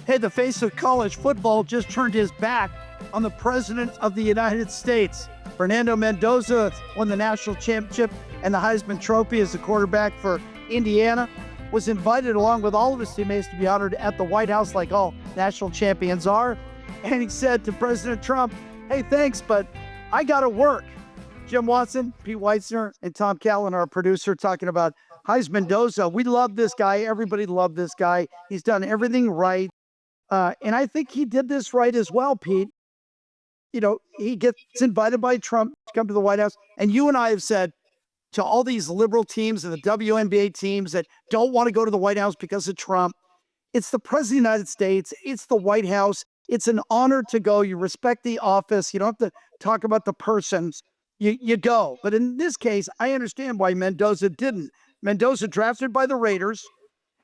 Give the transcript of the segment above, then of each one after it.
Hey, the face of college football just turned his back on the President of the United States. Fernando Mendoza won the national championship and the Heisman Trophy as the quarterback for Indiana, was invited along with all of his teammates to be honored at the White House like all national champions are. And he said to President Trump, hey, thanks, but I got to work. Jim Watson, Pete Weitzner, and Tom Callan, our producer, talking about Heisman Mendoza. We love this guy. Everybody loved this guy. He's done everything right. And I think he did this right as well, Pete. You know, he gets invited by Trump to come to the White House. And you and I have said to all these liberal teams and the WNBA teams that don't want to go to the White House because of Trump, it's the President of the United States. It's the White House. It's an honor to go. You respect the office. You don't have to talk about the persons. You go. But in this case, I understand why Mendoza didn't. Mendoza drafted by the Raiders,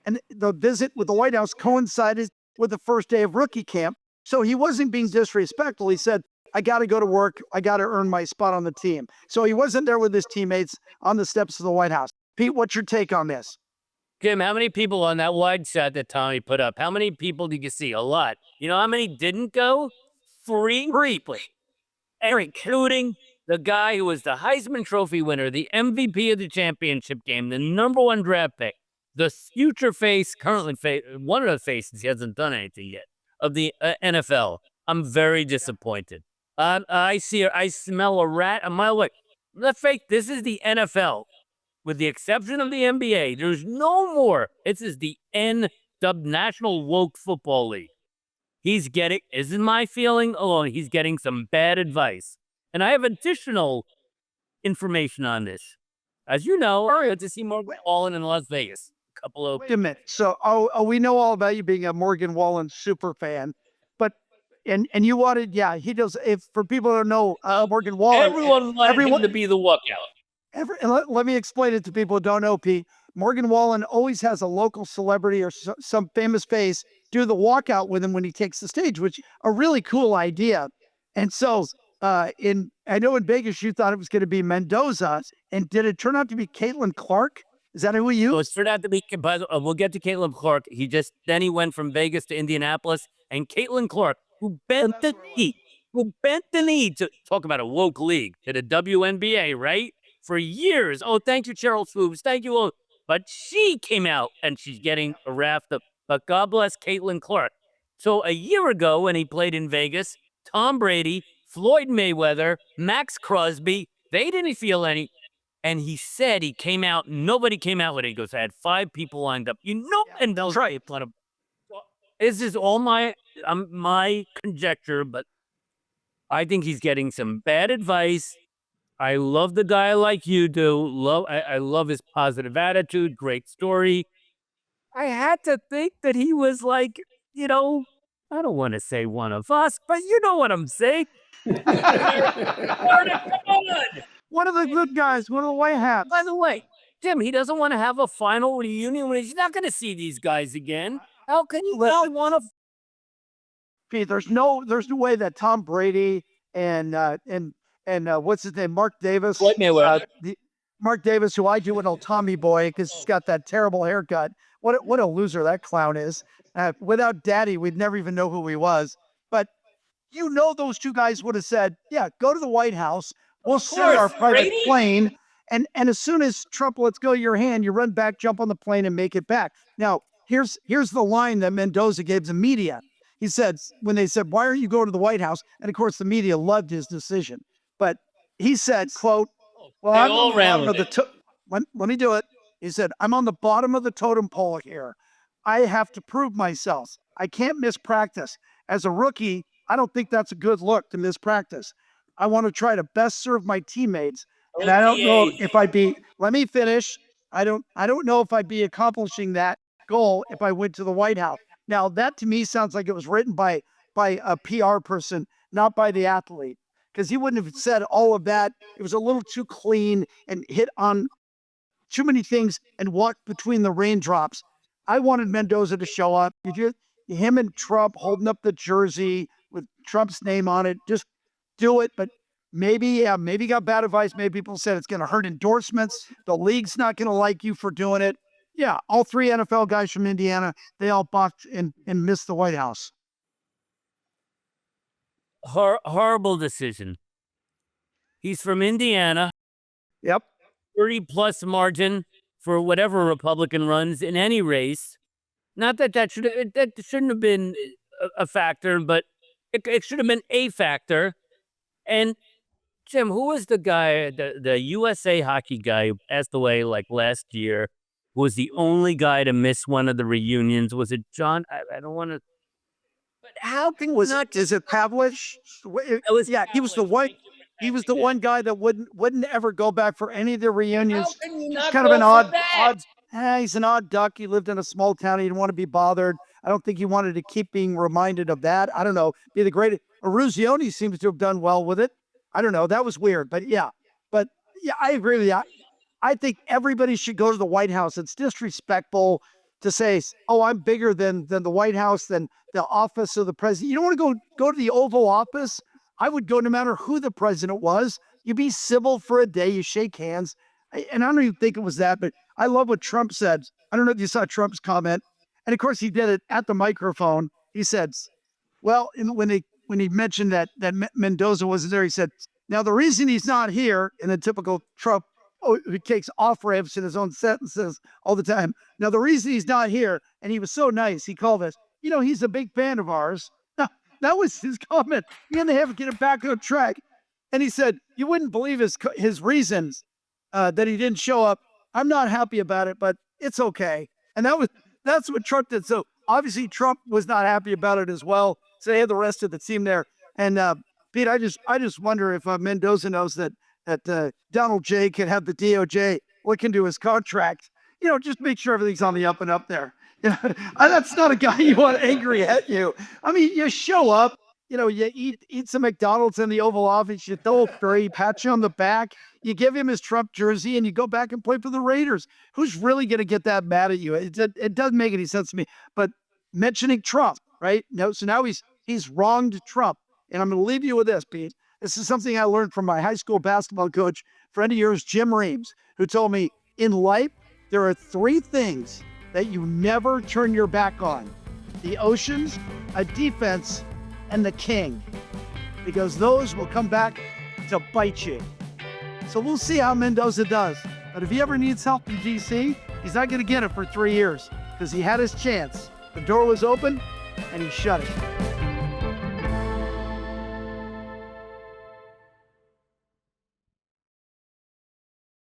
and the visit with the White House coincided with the first day of rookie camp. So he wasn't being disrespectful. He said, I got to go to work. I got to earn my spot on the team. So he wasn't there with his teammates on the steps of the White House. Pete, what's your take on this? Jim, how many people on that wide shot that Tommy put up? How many people did you see? A lot. You know how many didn't go? Three people. Including the guy who was the Heisman Trophy winner, the MVP of the championship game, the #1 draft pick, the future face, currently one of the faces, he hasn't done anything yet, of the NFL. I'm very disappointed. I smell a rat a mile away. Let's face it, this is the NFL. With the exception of the NBA, there's no more. This is the National Woke Football League. He's getting, isn't my feeling alone, he's getting some bad advice. And I have additional information on this. As you know, I got to see Morgan Wallen in Las Vegas. Wait a minute. So, we know all about you being a Morgan Wallen super fan, but and you wanted, yeah, he does. If for people who don't know, Morgan Wallen, everyone wanted him to be the walkout. Let me explain it to people who don't know, Pete. Morgan Wallen always has a local celebrity or some famous face do the walkout with him when he takes the stage, which a really cool idea. And so, I know in Vegas you thought it was going to be Mendoza, and did it turn out to be Caitlin Clark? Is that who you? So it turned out to be. We'll get to Caitlin Clark. He went from Vegas to Indianapolis, and Caitlin Clark, who bent the knee to talk about a woke league to the WNBA, right? For years. Oh, thank you, Cheryl Swoops. Thank you all. But she came out and she's getting a raft of, but God bless Caitlin Clark. So a year ago when he played in Vegas, Tom Brady, Floyd Mayweather, Max Crosby, they didn't feel any. And he said he came out, nobody came out with it. He goes, I had 5 people lined up. You know, and those right. This is all my conjecture, but I think he's getting some bad advice. I love the guy like you do. I love his positive attitude, great story. I had to think that he was like, you know, I don't want to say one of us, but you know what I'm saying. Come on. One of the good guys, one of the white hats. By the way, Jim, he doesn't want to have a final reunion when he's not going to see these guys again. How can you not want to? Pete, there's no way that Tom Brady and what's his name, Mark Davis, Mark Davis, who I do an old Tommy boy because he's got that terrible haircut. What a loser that clown is. Without Daddy, we'd never even know who he was. But you know, those two guys would have said, "Yeah, go to the White House. We'll send our private plane." And as soon as Trump lets go of your hand, you run back, jump on the plane, and make it back. Now, here's the line that Mendoza gave the media. He said, when they said, why aren't you going to the White House? And of course, the media loved his decision. But he said, quote, well, I'm on the bottom of the let me do it. He said, I'm on the bottom of the totem pole here. I have to prove myself. I can't miss practice. As a rookie, I don't think that's a good look to miss practice. I want to try to best serve my teammates. And I don't know if I'd be, let me finish. I don't know if I'd be accomplishing that goal if I went to the White House. Now, that to me sounds like it was written by a PR person, not by the athlete, because he wouldn't have said all of that. It was a little too clean and hit on too many things and walked between the raindrops. I wanted Mendoza to show up. Him and Trump holding up the jersey with Trump's name on it. Just do it. But maybe got bad advice. Maybe people said it's going to hurt endorsements. The league's not going to like you for doing it. Yeah, all three NFL guys from Indiana, they all balked and missed the White House. Horrible decision. He's from Indiana, Yep. 30-plus margin for whatever Republican runs in any race. Not that that shouldn't have been a factor, but it should have been a factor. And Jim, who was the guy, the USA hockey guy who passed away like last year, who was the only guy to miss one of the reunions? Was it John? I don't want to. But how can Was not? is it Pavlich? It was Yeah, he was the one. He was the one guy that wouldn't ever go back for any of the reunions. How can you He's not kind of go an for that? odd. He's an odd duck. He lived in a small town. He didn't want to be bothered. I don't think he wanted to keep being reminded of that. I don't know. Be the great. Aruzioni seems to have done well with it. I don't know. That was weird, but yeah. But yeah, I agree with you. I think everybody should go to the White House. It's disrespectful to say, "Oh, I'm bigger than the White House, than the office of the president." You don't want to go to the Oval Office. I would go no matter who the president was. You be civil for a day. You shake hands. And I don't even think it was that, but I love what Trump said. I don't know if you saw Trump's comment, and of course he did it at the microphone. He said, "Well," when he mentioned that Mendoza wasn't there, he said, "Now the reason he's not here," in the typical Trump, he takes off ramps in his own sentences all the time. "Now the reason he's not here," and he was so nice, he called us, "He's a big fan of ours." That was his comment. He had to have to get it back on track. And he said, "You wouldn't believe his reasons that he didn't show up. I'm not happy about it, but it's okay." And that's what Trump did. So obviously Trump was not happy about it as well. So they had the rest of the team there. And Pete, I just wonder if Mendoza knows that Donald J can have the DOJ look into his contract. Just make sure everything's on the up and up there. That's not a guy you want angry at you. I mean, you show up, you eat some McDonald's in the Oval Office, you throw a three, pat you on the back, you give him his Trump jersey, and you go back and play for the Raiders. Who's really going to get that mad at you? It doesn't make any sense to me. But mentioning Trump, right? No, so now he's wronged Trump. And I'm going to leave you with this, Pete. This is something I learned from my high school basketball coach, friend of yours, Jim Reams, who told me in life, there are three things that you never turn your back on: the oceans, a defense, and the king, because those will come back to bite you. So we'll see how Mendoza does. But if he ever needs help in DC, he's not going to get it for 3 years, because he had his chance. The door was open and he shut it.